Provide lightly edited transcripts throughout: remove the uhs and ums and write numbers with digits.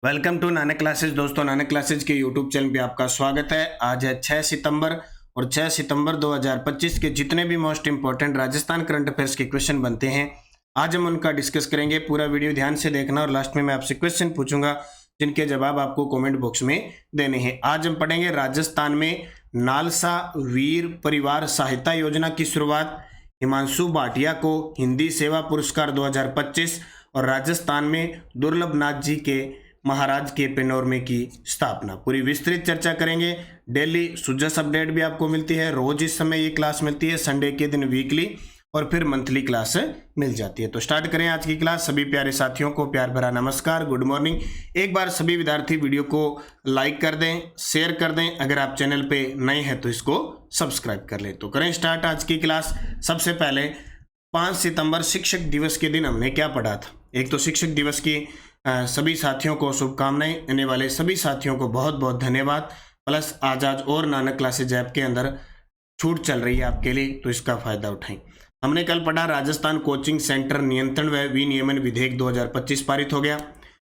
Welcome to Nanak classes. दोस्तों, Nanak classes के YouTube channel पे आपका स्वागत है। आज है 6 सितंबर और 6 सितंबर 2025 के जितने भी most important Rajasthan current affairs के क्वेश्चन बनते हैं, आज हम उनका डिस्कस करेंगे। पूरा वीडियो ध्यान से देखना और लास्ट में मैं आपसे क्वेश्चन पूछूंगा जिनके जवाब आपको कमेंट बॉक्स में देने हैं। आज हम पढ़ेंगे राजस्थान में नालसा वीर परिवार सहायता योजना की शुरुआत, हिमांशु भाटिया को हिंदी सेवा पुरस्कार 2025 और राजस्थान में दुर्लभ नाथ जी के महाराज के पेनोरमे की स्थापना। पूरी विस्तृत चर्चा करेंगे। डेली सुजस अपडेट भी आपको मिलती है। रोज इस समय ये क्लास मिलती है, संडे के दिन वीकली और फिर मंथली क्लास मिल जाती है। तो स्टार्ट करें आज की क्लास। सभी प्यारे साथियों को प्यार भरा नमस्कार, गुड मॉर्निंग। एक बार सभी विद्यार्थी वीडियो को लाइक कर दें, शेयर कर दें। अगर आप चैनल पे नए हैं तो इसको सब्सक्राइब कर लें। तो करें स्टार्ट आज की क्लास। सबसे पहले 5 सितंबर शिक्षक दिवस के दिन हमने क्या पढ़ा था। एक तो शिक्षक दिवस की सभी साथियों को शुभकामनाएं, आने वाले सभी साथियों को बहुत बहुत धन्यवाद। प्लस आज और नानक क्लासेज ऐप के अंदर छूट चल रही है आपके लिए, तो इसका फायदा उठाएं। हमने कल पढ़ा राजस्थान कोचिंग सेंटर नियंत्रण व विनियमन विधेयक 2025 पारित हो गया।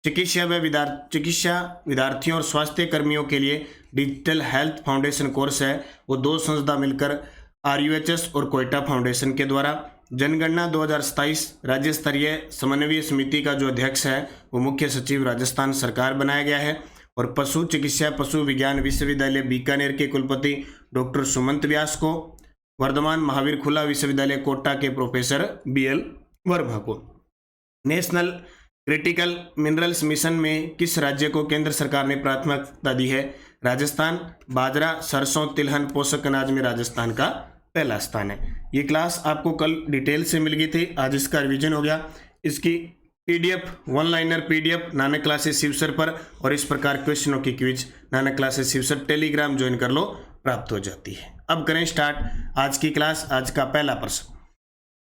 चिकित्सा विद्यार्थियों और स्वास्थ्य कर्मियों के लिए डिजिटल हेल्थ फाउंडेशन कोर्स है, वो 2 संस्था मिलकर RUHS और कोयटा फाउंडेशन के द्वारा। जनगणना 2027 राज्य स्तरीय समन्वय समिति का जो अध्यक्ष है वो मुख्य सचिव राजस्थान सरकार बनाया गया है। और पशु चिकित्सा पशु विज्ञान विश्वविद्यालय बीकानेर के कुलपति डॉक्टर सुमंत व्यास को, वर्धमान महावीर खुला विश्वविद्यालय कोटा के प्रोफेसर BL वर्मा को। नेशनल क्रिटिकल मिनरल्स मिशन में किस राज्य को केंद्र सरकार ने प्राथमिकता दी है? राजस्थान। बाजरा, सरसों, तिलहन पोषक अनाज में राजस्थान का पहला स्थान है। ये क्लास आपको कल डिटेल से मिल गई थी, आज इसका रिवीजन हो गया। इसकी PDF 1 liner PDF Nanak classes Shiv sir पर और इस प्रकार क्वेश्चनों की quiz Nanak classes Shiv sir Telegram join कर लो, प्राप्त हो जाती है। अब करें स्टार्ट आज की क्लास। आज का पहला प्रश्न,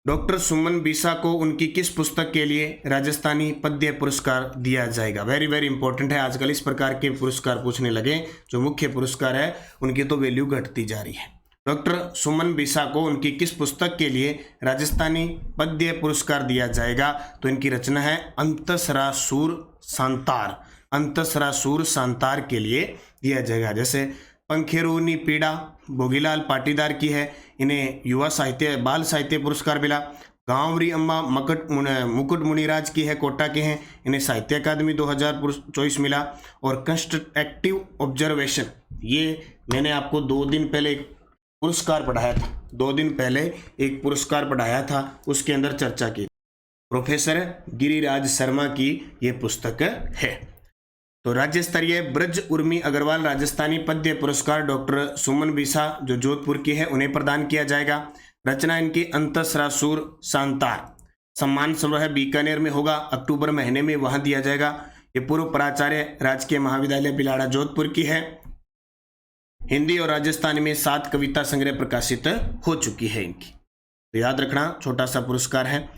डॉक्टर सुमन बीसा को उनकी किस पुस्तक के लिए राजस्थानी पद्य पुरस्कार दिया जाएगा? वेरी वेरी इंपॉर्टेंट है। आजकल इस प्रकार के पुरस्कार पूछने लगे, जो मुख्य पुरस्कार है उनकी तो वैल्यू घटती जा रही है। डॉक्टर सुमन बीसा को उनकी किस पुस्तक के लिए राजस्थानी पद्य पुरस्कार दिया जाएगा? तो इनकी रचना है अंतसरासुर शांतार। अंतसरासुर शांतार के लिए दिया जाएगा। जैसे पंखेरुनी पीड़ा भोगीलाल पाटीदार की है, इन्हें युवा साहित्य बाल साहित्य पुरस्कार मिला। गांवरी अम्मा मुकुट मुनिराज की है, कोटा के हैं, इन्हें साहित्य अकादमी 2024 मिला। और कंस्ट्रक्टिव ऑब्जर्वेशन, ये मैंने आपको 2 दिन पहले पुरस्कार पढ़ाया था, 2 दिन पहले एक पुरस्कार पढ़ाया था, उसके अंदर चर्चा की। प्रोफेसर गिरिराज शर्मा की ये पुस्तक है। तो राज्य स्तरीय ब्रज उर्मी अग्रवाल राजस्थानी पद्य पुरस्कार डॉक्टर सुमन बीसा जो जोधपुर की है उन्हें प्रदान किया जाएगा। रचना इनकी अंतसरासुर शांतार। सम्मान समारोह बीकानेर में होगा, अक्टूबर महीने में वहां दिया जाएगा। ये पूर्व प्राचार्य राजकीय महाविद्यालय बिलाड़ा जोधपुर की है। हिंदी और राजस्थानी में 7 कविता संग्रह प्रकाशित हो चुकी है इनकी। तो याद रखना, छोटा सा पुरस्कार है।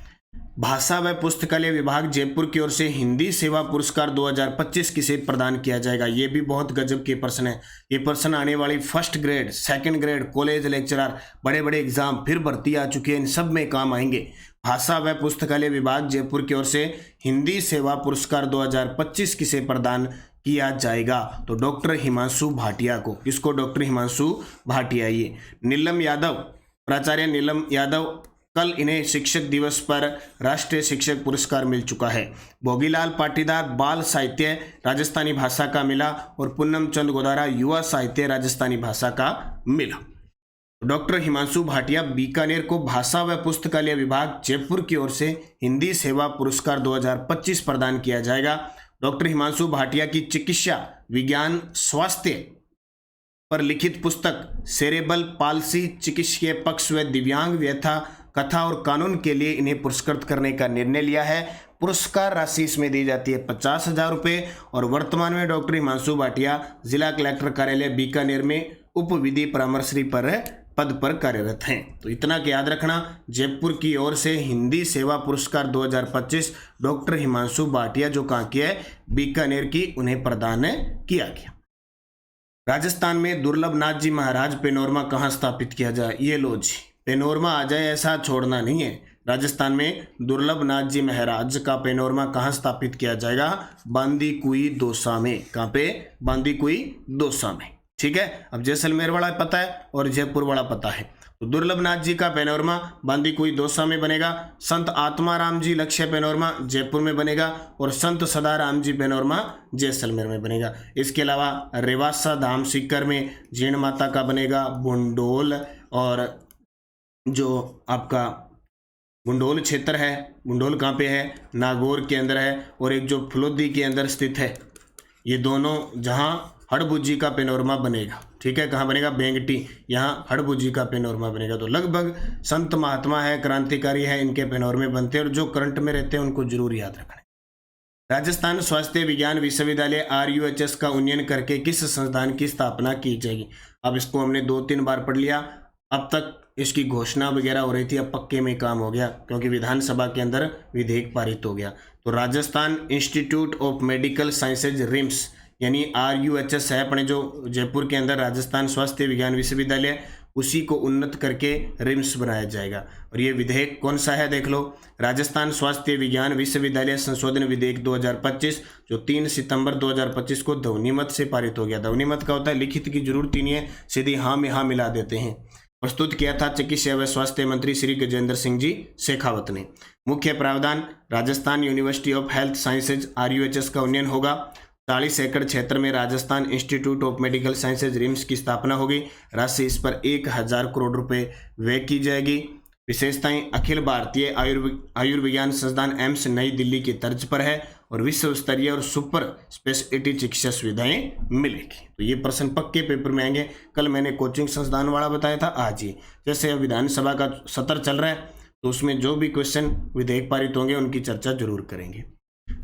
भाषा व पुस्तकालय विभाग जयपुर की ओर से हिंदी सेवा पुरस्कार 2025 किसे प्रदान किया जाएगा? ये भी बहुत गजब के प्रश्न है। ये प्रश्न आने वाली 1st grade 2nd grade college lecturer बड़े बड़े एग्जाम फिर भर्ती आ चुकी है, इन सब में काम आएंगे। भाषा व पुस्तकालय विभाग जयपुर की ओर से हिंदी सेवा पुरस्कार 2025 किसे प्रदान किया जाएगा? तो डॉक्टर हिमांशु भाटिया को। किसको? डॉक्टर हिमांशु भाटिया। ये नीलम यादव, प्राचार्य नीलम यादव, कल इन्हें शिक्षक दिवस पर राष्ट्रीय शिक्षक पुरस्कार मिल चुका है। भोगीलाल पाटीदार बाल साहित्य राजस्थानी भाषा का मिला और पूनम चंद गोदारा युवा साहित्य राजस्थानी भाषा का मिला। डॉक्टर हिमांशु भाटिया बीकानेर को भाषा व पुस्तकालय विभाग जयपुर की ओर से हिंदी सेवा पुरस्कार 2025 प्रदान किया जाएगा। डॉक्टर हिमांशु भाटिया की चिकित्सा विज्ञान स्वास्थ्य पर लिखित पुस्तक सेरेबल पाल्सी चिकित्सीय पक्ष व दिव्यांग व्यथा कथा और कानून के लिए इन्हें पुरस्कृत करने का निर्णय लिया है। पुरस्कार राशि इसमें दी जाती है 50,000 रुपये। और वर्तमान में डॉक्टर हिमांशु भाटिया जिला कलेक्टर कार्यालय बीकानेर में उप विधि परामर्शी पद पर कार्यरत हैं। तो इतना कि याद रखना, जयपुर की ओर से हिंदी सेवा पुरस्कार 2025 डॉक्टर हिमांशु भाटिया जो कहाँ की है, बीकानेर की, उन्हें प्रदान किया गया। राजस्थान में दुर्लभ नाथ जी महाराज पेनोरमा कहाँ स्थापित किया जाए? ये लो जी, पेनोरमा आ जाए ऐसा छोड़ना नहीं है। राजस्थान में दुर्लभ नाथ जी महाराज का पेनोरमा कहाँ स्थापित किया जाएगा? बांदीकुई दौसा में। कहाँ पे? बांदीकुई दौसा में। ठीक है, अब जैसलमेर वाला पता है और जयपुर वाला पता है। तो दुर्लभ नाथ जी का पेनोरमा बांदीकुई दौसा में बनेगा। संत आत्माराम जी लक्ष्य पेनोरमा जयपुर में बनेगा और संत सदाराम जी पेनोरमा जैसलमेर में बनेगा। इसके अलावा रेवासा धाम सीकर में जीण माता का बनेगा। बुंडोल और जो आपका बुंडोल क्षेत्र है, बुंडोल कहाँ पे है? नागौर के अंदर है। और एक जो फलोदी के अंदर स्थित है, ये दोनों जहाँ हड़बुज्जी का पेनोरमा बनेगा। ठीक है, कहाँ बनेगा? बेंगटी, यहाँ हड़बुज्जी का पेनोरमा बनेगा। तो लगभग संत महात्मा है, क्रांतिकारी है, इनके पेनोरमे बनते हैं और जो करंट में रहते हैं उनको जरूर याद रखना है। राजस्थान स्वास्थ्य विज्ञान विश्वविद्यालय RUHS का उन्नयन करके किस संस्थान की स्थापना की जाएगी? अब इसको हमने 2-3 बार पढ़ लिया। अब तक इसकी घोषणा वगैरह हो रही थी, अब पक्के में काम हो गया क्योंकि विधानसभा के अंदर विधेयक पारित हो गया। तो Rajasthan institute of medical sciences RIMS यानी RUHS है अपने जो जयपुर के अंदर राजस्थान स्वास्थ्य विज्ञान विश्वविद्यालय, उसी को उन्नत करके RIMS बनाया जाएगा। और ये विधेयक कौन सा है देख लो, राजस्थान स्वास्थ्य विज्ञान विश्वविद्यालय संशोधन विधेयक 2025 जो 3 सितंबर 2025 को ध्वनिमत से पारित हो गया। ध्वनिमत का होता है लिखित की जरूरत ही नहीं है, सीधी हाँ में हाँ मिला देते हैं। प्रस्तुत किया था चिकित्सा व स्वास्थ्य मंत्री श्री गजेंद्र सिंह जी शेखावत ने। मुख्य प्रावधान Rajasthan university of health sciences RUHS का उन्नयन होगा। 40 एकड़ क्षेत्र में Rajasthan institute of medical sciences RIMS की स्थापना होगी। राशि इस पर 1000 करोड़ रुपए व्यय की जाएगी। विशेषताएं अखिल भारतीय आयुर्विज्ञान संस्थान एम्स नई दिल्ली की तर्ज पर है और विश्व स्तरीय और सुपर स्पेशलिटी चिकित्सा सुविधाएं मिलेगी। तो ये प्रश्न पक्के पेपर में आएंगे। कल मैंने कोचिंग संस्थान वाला बताया था, आज ही जैसे अब विधानसभा का सत्र चल रहा है तो उसमें जो भी क्वेश्चन विधेयक पारित होंगे उनकी चर्चा जरूर करेंगे।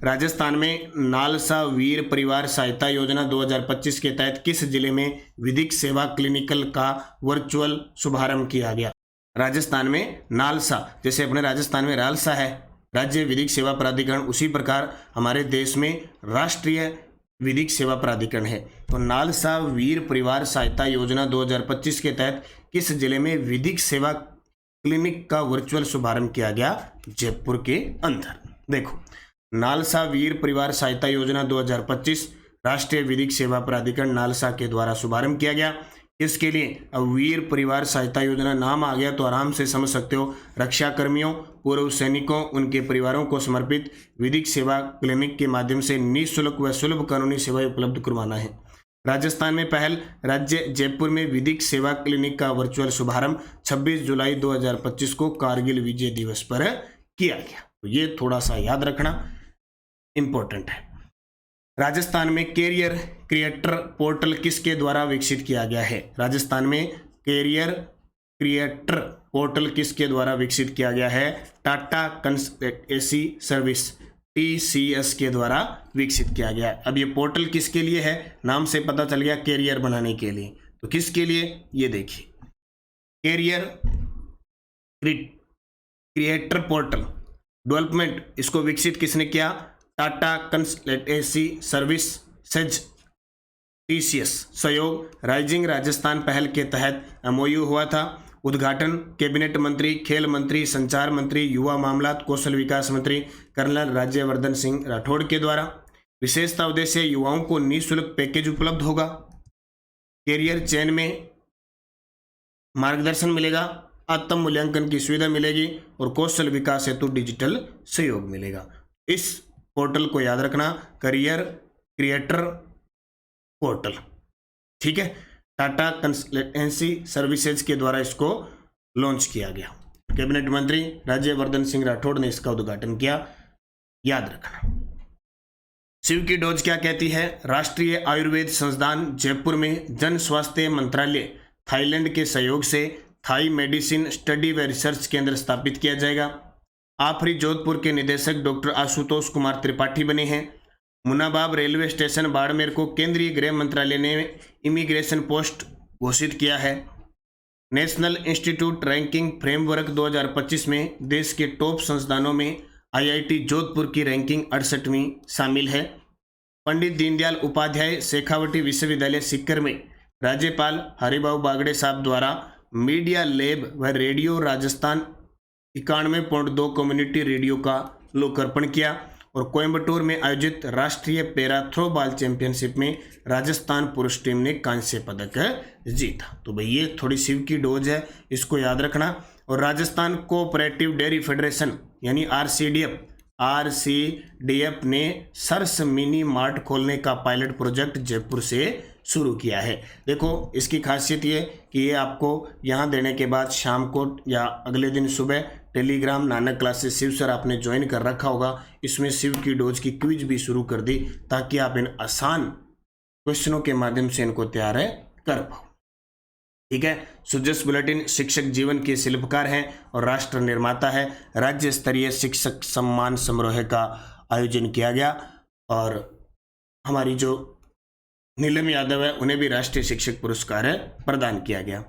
राजस्थान में नालसा वीर परिवार सहायता योजना 2025 के तहत किस जिले में विधिक सेवा क्लिनिकल का वर्चुअल शुभारंभ किया गया? राजस्थान में नालसा, जैसे अपने राजस्थान में रालसा है राज्य विधिक सेवा प्राधिकरण, उसी प्रकार हमारे देश में राष्ट्रीय विधिक सेवा प्राधिकरण है। तो नालसा वीर परिवार सहायता योजना 2025 के तहत किस जिले में विधिक सेवा क्लिनिक का वर्चुअल शुभारंभ किया गया? जयपुर के अंदर। देखो, नालसा वीर परिवार सहायता योजना 2025 राष्ट्रीय विधिक सेवा प्राधिकरण नालसा के द्वारा शुभारंभ किया गया। इसके लिए अब वीर परिवार सहायता योजना नाम आ गया तो आराम से समझ सकते हो, रक्षा कर्मियों, पूर्व सैनिकों, उनके परिवारों को समर्पित विधिक सेवा क्लिनिक के माध्यम से निःशुल्क व सुलभ कानूनी सेवाएं उपलब्ध करवाना है। राजस्थान में पहल राज्य जयपुर में विधिक सेवा क्लिनिक का वर्चुअल शुभारंभ 26 जुलाई 2025 को कारगिल विजय दिवस पर किया गया। तो ये थोड़ा सा याद रखना इंपॉर्टेंट है। राजस्थान में कैरियर क्रिएटर पोर्टल किसके द्वारा विकसित किया गया है? राजस्थान में कैरियर क्रिएटर पोर्टल किसके द्वारा विकसित किया गया है? टाटा कंसल्टेंसी सर्विस TCS के द्वारा विकसित किया गया है। अब ये पोर्टल किसके लिए है? नाम से पता चल गया, कैरियर बनाने के लिए। तो किसके लिए? ये देखिए, कैरियर क्रिएटर पोर्टल डेवलपमेंट, इसको विकसित किसने किया? टाटा कंसल्टेंसी सर्विसेज TCS सहयोग राइजिंग राजस्थान पहल के तहत MOU हुआ था। उद्घाटन कैबिनेट मंत्री, खेल मंत्री, संचार मंत्री, युवा मामलात, कौशल विकास मंत्री कर्नल राज्यवर्धन सिंह राठौड़ के द्वारा। विशेषता उद्देश्य युवाओं को निःशुल्क पैकेज उपलब्ध होगा, कैरियर चयन में मार्गदर्शन मिलेगा, आत्म मूल्यांकन की सुविधा मिलेगी और कौशल विकास हेतु डिजिटल सहयोग मिलेगा। इस पोर्टल को याद रखना, करियर क्रिएटर पोर्टल। ठीक है, टाटा कंसल्टेंसी सर्विसेज के द्वारा इसको लॉन्च किया गया। कैबिनेट मंत्री राज्यवर्धन सिंह राठौड़ ने इसका उद्घाटन किया, याद रखना। शिव की डोज क्या कहती है? राष्ट्रीय आयुर्वेद संस्थान जयपुर में जन स्वास्थ्य मंत्रालय थाईलैंड के सहयोग से थाई मेडिसिन स्टडी व रिसर्च केंद्र स्थापित किया जाएगा। आफरी जोधपुर के निदेशक डॉक्टर आशुतोष कुमार त्रिपाठी बने हैं। मुनाबाब रेलवे स्टेशन बाड़मेर को केंद्रीय गृह मंत्रालय ने इमिग्रेशन पोस्ट घोषित किया है। नेशनल इंस्टीट्यूट रैंकिंग फ्रेमवर्क 2025 में देश के टॉप संस्थानों में IIT जोधपुर की रैंकिंग 68वीं शामिल है। पंडित दीनदयाल उपाध्याय शेखावटी विश्वविद्यालय सीकर में राज्यपाल हरिभाऊ बागड़े साहब द्वारा मीडिया लैब व रेडियो राजस्थान 91.2 कम्युनिटी रेडियो का लोकार्पण किया और कोयम्बटूर में आयोजित राष्ट्रीय पैरा थ्रोबॉल चैंपियनशिप में राजस्थान पुरुष टीम ने कांस्य पदक जीता। तो भाई ये थोड़ी सिव की डोज है, इसको याद रखना। और राजस्थान कोऑपरेटिव डेयरी फेडरेशन यानी आरसीडीएफ ने सरस मिनी मार्ट खोलने का पायलट प्रोजेक्ट जयपुर से शुरू किया है। देखो इसकी खासियत ये कि ये आपको यहाँ देने के बाद शाम को या अगले दिन सुबह Telegram Nanak classes Shiv sir आपने ज्वाइन कर रखा होगा, इसमें शिव की डोज की क्विज भी शुरू कर दी ताकि आप इन आसान क्वेश्चनों के माध्यम से इनको तैयार कर पाओ। ठीक है, सुजस बुलेटिन शिक्षक जीवन के शिल्पकार हैं और राष्ट्र निर्माता है। राज्य स्तरीय शिक्षक सम्मान समारोह का आयोजन किया गया और हमारी जो नीलम यादव है उन्हें भी राष्ट्रीय शिक्षक पुरस्कार प्रदान किया गया।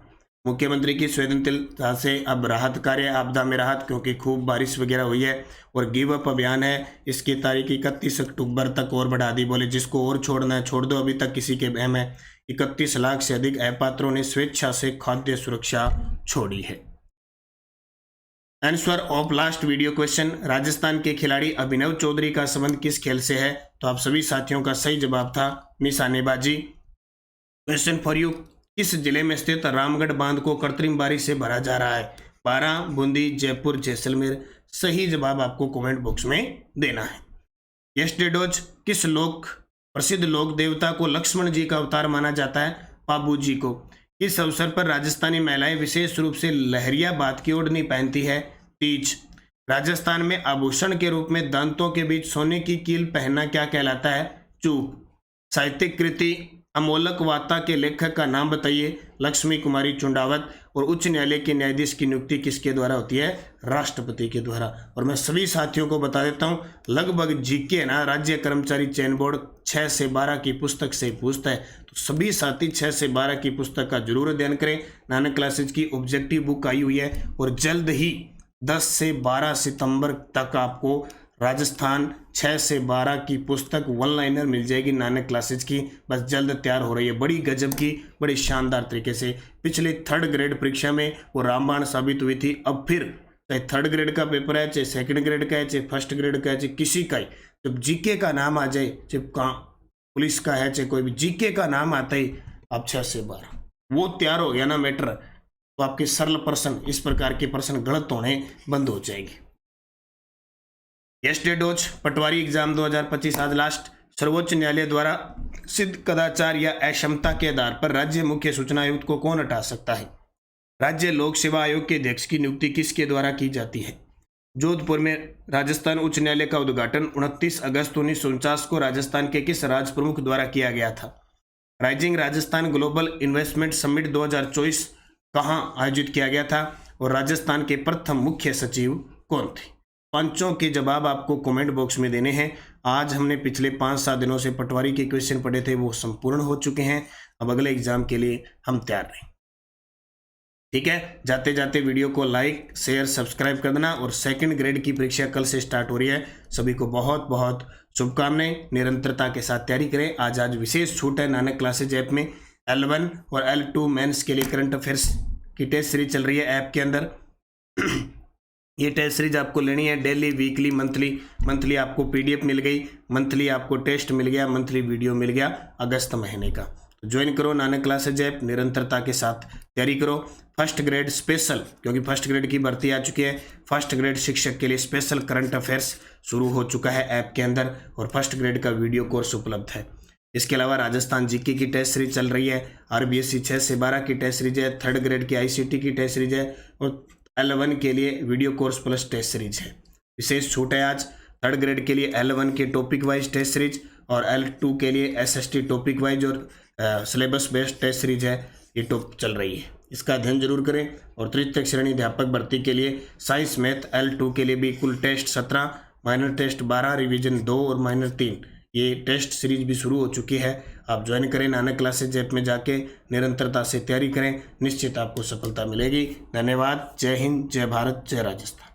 मुख्यमंत्री की संवेदनशीलता से अब राहत कार्य, आपदा में राहत, क्योंकि खूब बारिश वगैरह हुई है और गिव अप अभियान है, इसकी तारीख 31 अक्टूबर तक और बढ़ा दी। बोले जिसको और छोड़ना है छोड़ दो, अभी तक किसी के बहम है। 31 लाख से अधिक अपात्रों ने स्वेच्छा से खाद्य सुरक्षा छोड़ी है। Answer of last video question, Rajasthan के खिलाड़ी अभिनव चौधरी का संबंध किस खेल से है? तो आप सभी साथियों का सही जवाब था निशानेबाजी। क्वेश्चन फॉर यू, किस जिले में स्थित रामगढ़ बांध को कृत्रिम बारिश से भरा जा रहा है? 12, बूंदी, जयपुर, जैसलमेर। सही जवाब आपको कमेंट बॉक्स में देना है। यस्टरडे डोज, किस प्रसिद्ध लोक देवता को लक्ष्मण जी का अवतार माना जाता है? पाबू जी को। इस अवसर पर राजस्थानी महिलाएं विशेष रूप से लहरिया बात की ओढ़नी पहनती है? तीज। राजस्थान में आभूषण के रूप में दांतों के बीच सोने की कील पहनना क्या कहलाता है? चूक। साहित्यिक कृति अमोलक वार्ता के लेखक का नाम बताइए? लक्ष्मी कुमारी चुंडावत। और उच्च न्यायालय के न्यायाधीश की नियुक्ति किसके द्वारा होती है? राष्ट्रपति के द्वारा। और मैं सभी साथियों को बता देता हूं, लगभग जीके ना राज्य कर्मचारी चयन बोर्ड 6 से 12 की पुस्तक से पूछता है, तो सभी साथी 6 से 12 की पुस्तक का जरूर अध्ययन करें। नानक क्लासेज की ऑब्जेक्टिव बुक आई हुई है और जल्द ही 10 से 12 सितंबर तक आपको राजस्थान 6 से 12 की पुस्तक वन लाइनर मिल जाएगी नानक क्लासेज की, बस जल्द तैयार हो रही है। बड़ी गजब की, बड़ी शानदार तरीके से। पिछले 3rd ग्रेड परीक्षा में वो रामबाण साबित हुई थी, अब फिर चाहे 3rd ग्रेड का पेपर है, चाहे 2nd ग्रेड का है, चाहे 1st ग्रेड का है, चाहे किसी का ही, जब जीके का नाम आ जाए, चाहे पुलिस का है, चाहे कोई भी, जीके का नाम आता ही आप 6 से 12 वो तैयार हो गया ना मैटर, तो आपके सरल प्रश्न, इस प्रकार के प्रश्न गलत होने बंद हो जाएंगे। यस्टरडे डोज, पटवारी एग्जाम 2025 आज लास्ट। सर्वोच्च न्यायालय द्वारा सिद्ध कदाचार या अक्षमता के आधार पर राज्य मुख्य सूचना आयुक्त को कौन हटा सकता है? राज्य लोक सेवा आयोग के अध्यक्ष की नियुक्ति किसके द्वारा की जाती है? जोधपुर में राजस्थान उच्च न्यायालय का उद्घाटन 29 अगस्त 1949 को राजस्थान के किस राज प्रमुख द्वारा किया गया था? Rising Rajasthan global investment summit 2024 कहाँ आयोजित किया गया था? और राजस्थान के प्रथम मुख्य सचिव कौन थे? पांचों के जवाब आपको कमेंट बॉक्स में देने हैं। आज हमने पिछले 5-7 दिनों से पटवारी के क्वेश्चन पढ़े थे, वो संपूर्ण हो चुके हैं। अब अगले एग्जाम के लिए हम तैयार रहें। ठीक है, जाते जाते वीडियो को लाइक, शेयर, सब्सक्राइब कर देना। और 2nd ग्रेड की परीक्षा कल से स्टार्ट हो रही है, सभी को बहुत बहुत शुभकामनाएं। निरंतरता के साथ तैयारी करें। आज विशेष छूट है नानक क्लासेज ऐप में। L1 और L2 मेंस के लिए करंट अफेयर्स की टेस्ट सीरीज चल रही है ऐप के अंदर। ये टेस्ट सीरीज आपको लेनी है डेली, वीकली, मंथली आपको PDF मिल गई, मंथली आपको टेस्ट मिल गया, मंथली वीडियो मिल गया अगस्त महीने का। तो ज्वाइन करो नानक क्लासेज ऐप, निरंतरता के साथ तैयारी करो। 1st ग्रेड स्पेशल, क्योंकि 1st ग्रेड की भर्ती आ चुकी है, 1st ग्रेड शिक्षक के लिए स्पेशल करंट अफेयर्स शुरू हो चुका है ऐप के अंदर और 1st ग्रेड का वीडियो कोर्स उपलब्ध है। इसके अलावा राजस्थान जीके की टेस्ट सीरीज चल रही है, RBSC 6 से 12 की टेस्ट सीरीज है, 3rd ग्रेड की ICT की टेस्ट सीरीज है और L1 के लिए video course plus test series है। विशेष छूट है आज 3rd ग्रेड के लिए L1 के टॉपिक वाइज टेस्ट सीरीज और L2 के लिए SST टॉपिक वाइज और सिलेबस बेस्ड टेस्ट सीरीज है, ये चल रही है। इसका अध्ययन जरूर करें। और तृतीय श्रेणी अध्यापक भर्ती के लिए साइंस मैथ L2 के लिए भी कुल टेस्ट 17, माइनर टेस्ट 12, रिवीजन 2 और माइनर 3, ये टेस्ट सीरीज भी शुरू हो चुकी है। आप ज्वाइन करें नानक क्लासेज ऐप में जाके, निरंतरता से तैयारी करें, निश्चित आपको सफलता मिलेगी। धन्यवाद। जय हिंद, जय भारत, जय राजस्थान।